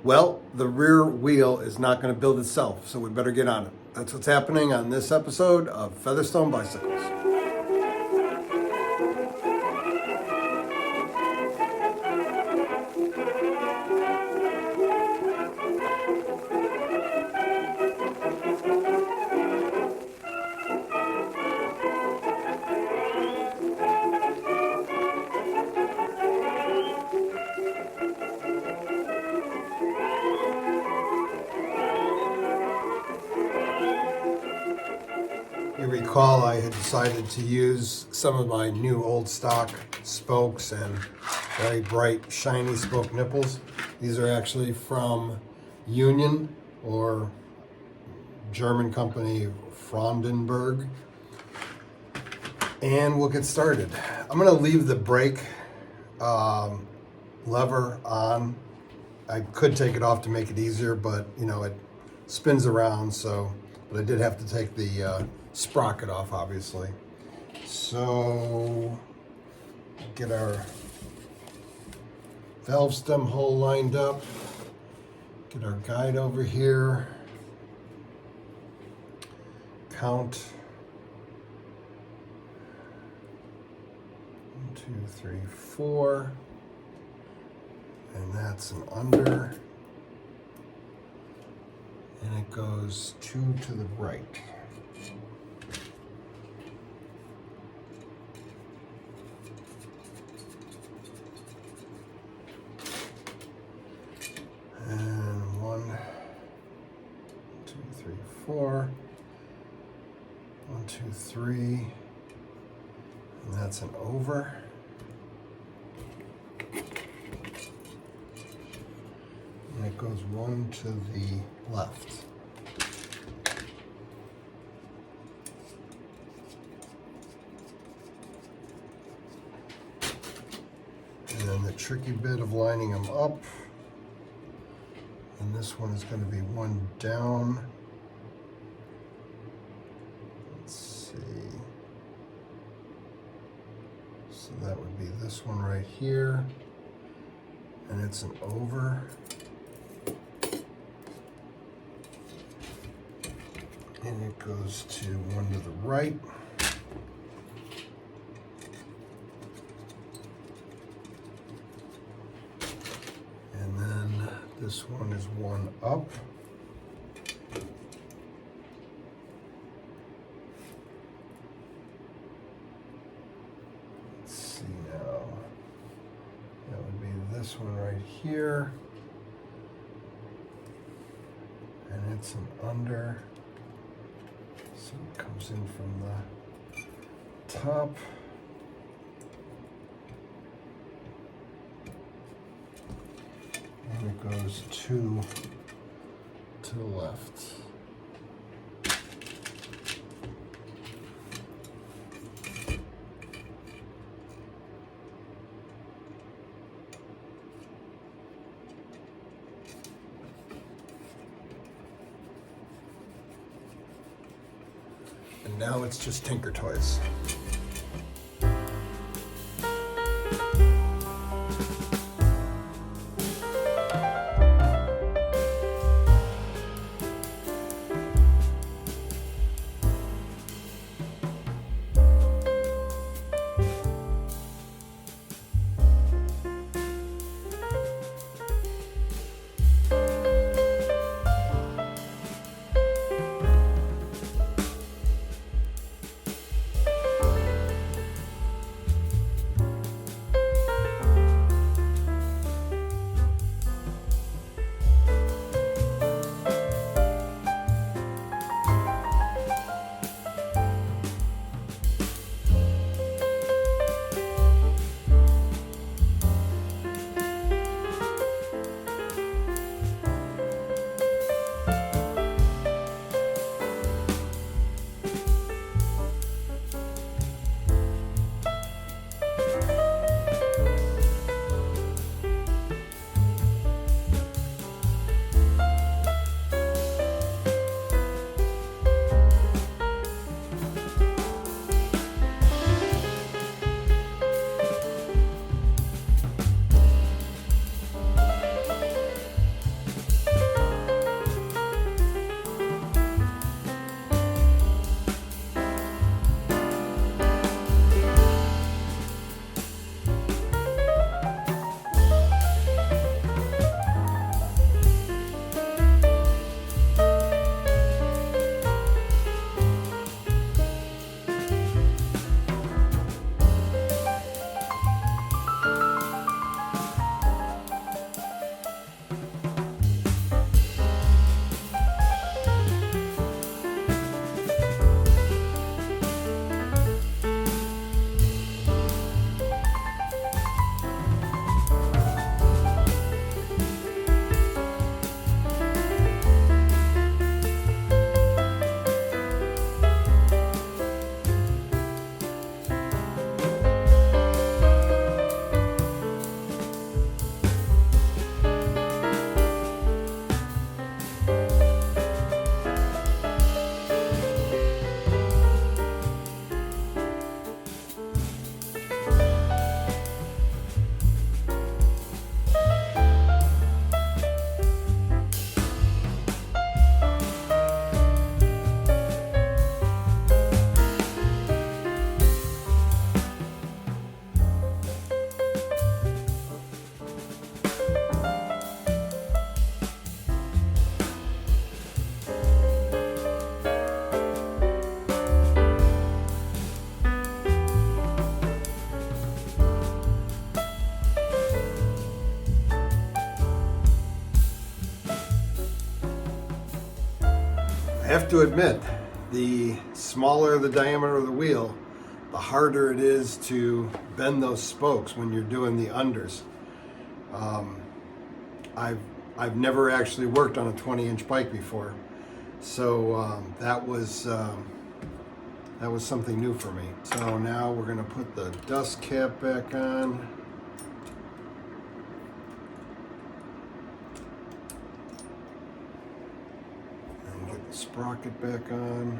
Well, the rear wheel is not going to build itself, so we better get on it. That's what's happening on this episode of Featherstone Bicycles. You recall I had decided to use some of my new old stock spokes and very bright shiny spoke nipples. These are actually from Union, or German company Frondenberg. And we'll get started. I'm going to leave the brake lever on. I could take it off to make it easier, but it spins around, but I did have to take the sprocket off, obviously. So get our valve stem hole lined up, get our guide over here, count 1, 2, 3, 4, and that's an under, and it goes 2 to the right. And 1, 2, 3, 4, 1, 2, 3, and that's an over. And it goes 1 to the left. And then the tricky bit of lining them up. And this one is going to be 1 down. Let's see. So that would be this one right here. And it's an over. And it goes to 1 to the right. And then this one is 1 up. Let's see now. That would be this one right here. And it's an under. So it comes in from the top. And it goes 2 to the left. And now it's just Tinker Toys. I have to admit, the smaller the diameter of the wheel, the harder it is to bend those spokes when you're doing the unders. I've never actually worked on a 20-inch bike before, so that was something new for me. So now we're going to put the dust cap back on. And get the sprocket back on.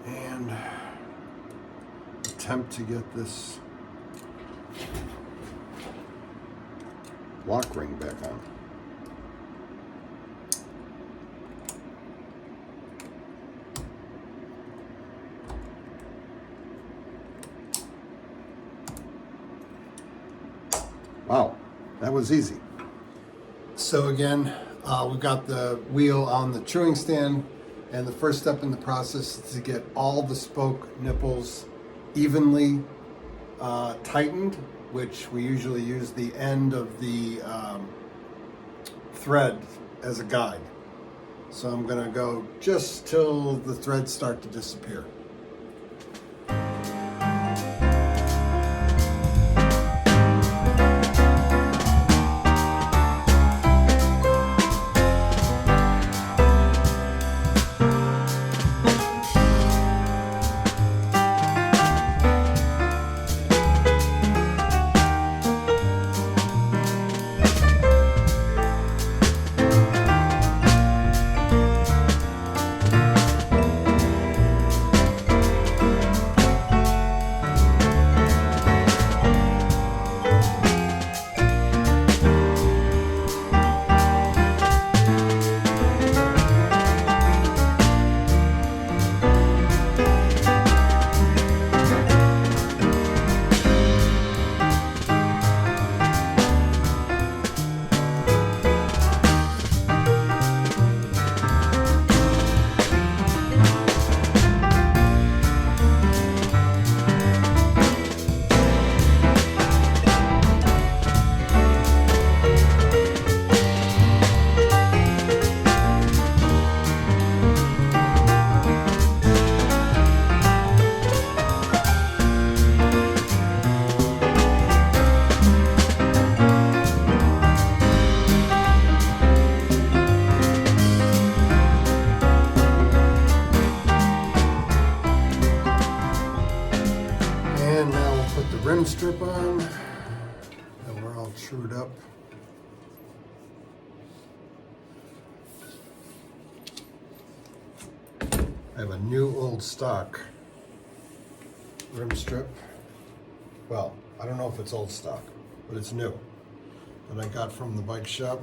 And attempt to get this lock ring back on. Wow, that was easy. So again, we've got the wheel on the chewing stand, and the first step in the process is to get all the spoke nipples evenly tightened, which we usually use the end of the thread as a guide. So I'm gonna go just till the threads start to disappear. Rim strip on, and we're all trued up. I have a new old stock rim strip. Well, I don't know if it's old stock, but it's new, that I got from the bike shop.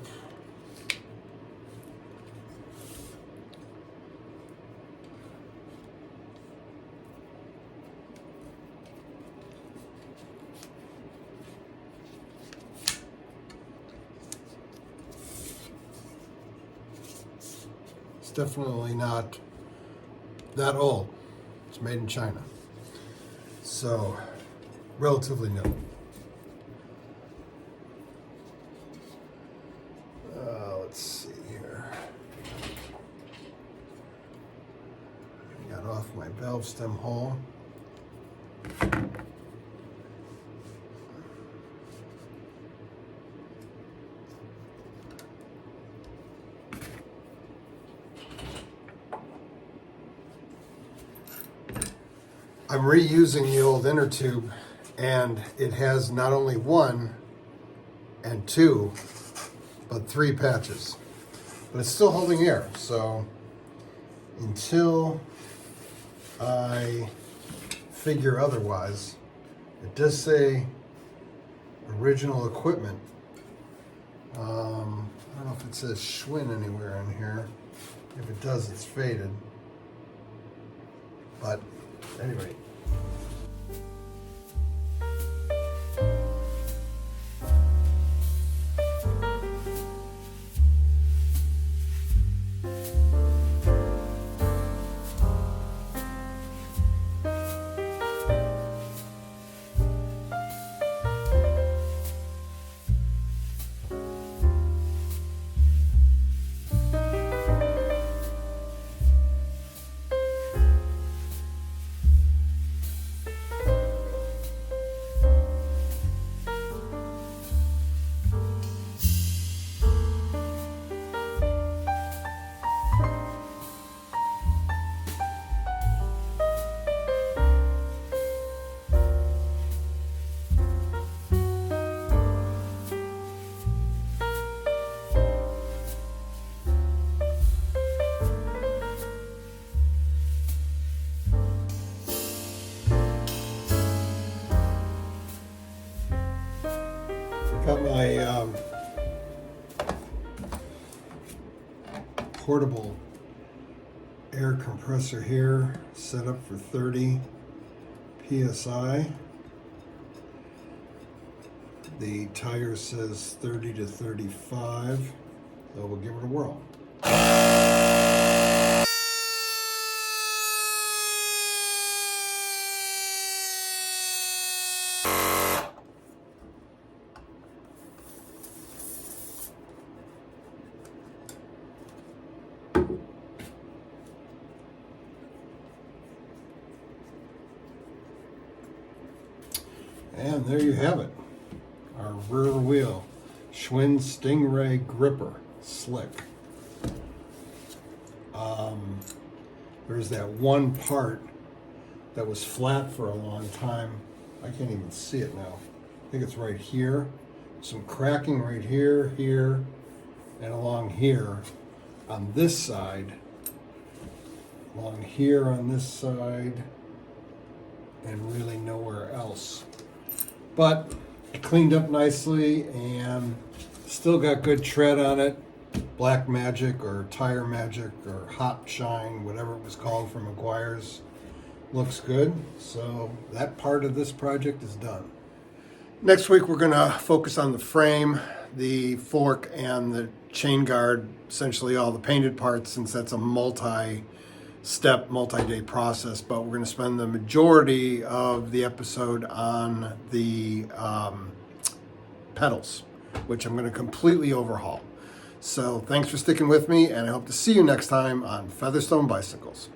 Definitely not that old. It's made in China, so relatively new. Let's see here. Got off my valve stem hole. I'm reusing the old inner tube, and it has not only one and two, but three patches. But it's still holding air, so until I figure otherwise, it does say original equipment. I don't know if it says Schwinn anywhere in here. If it does, it's faded. But anyway. Got my portable air compressor here, set up for 30 psi. The tire says 30 to 35, so we'll give it a whirl. And there you have it, our rear wheel Schwinn Stingray gripper slick. There's that one part that was flat for a long time. I can't even see it now. I think it's right here. Some cracking right here, here, and along here on this side, along here on this side, and really nowhere else. But it cleaned up nicely and still got good tread on it. Black Magic or Tire Magic or Hot Shine, whatever it was called from Meguiar's. Looks good. So that part of this project is done. Next week we're going to focus on the frame, the fork, and the chain guard, essentially all the painted parts, since that's a multi-step, multi-day process. But we're going to spend the majority of the episode on the pedals, which I'm going to completely overhaul. So thanks for sticking with me, and I hope to see you next time on Featherstone Bicycles.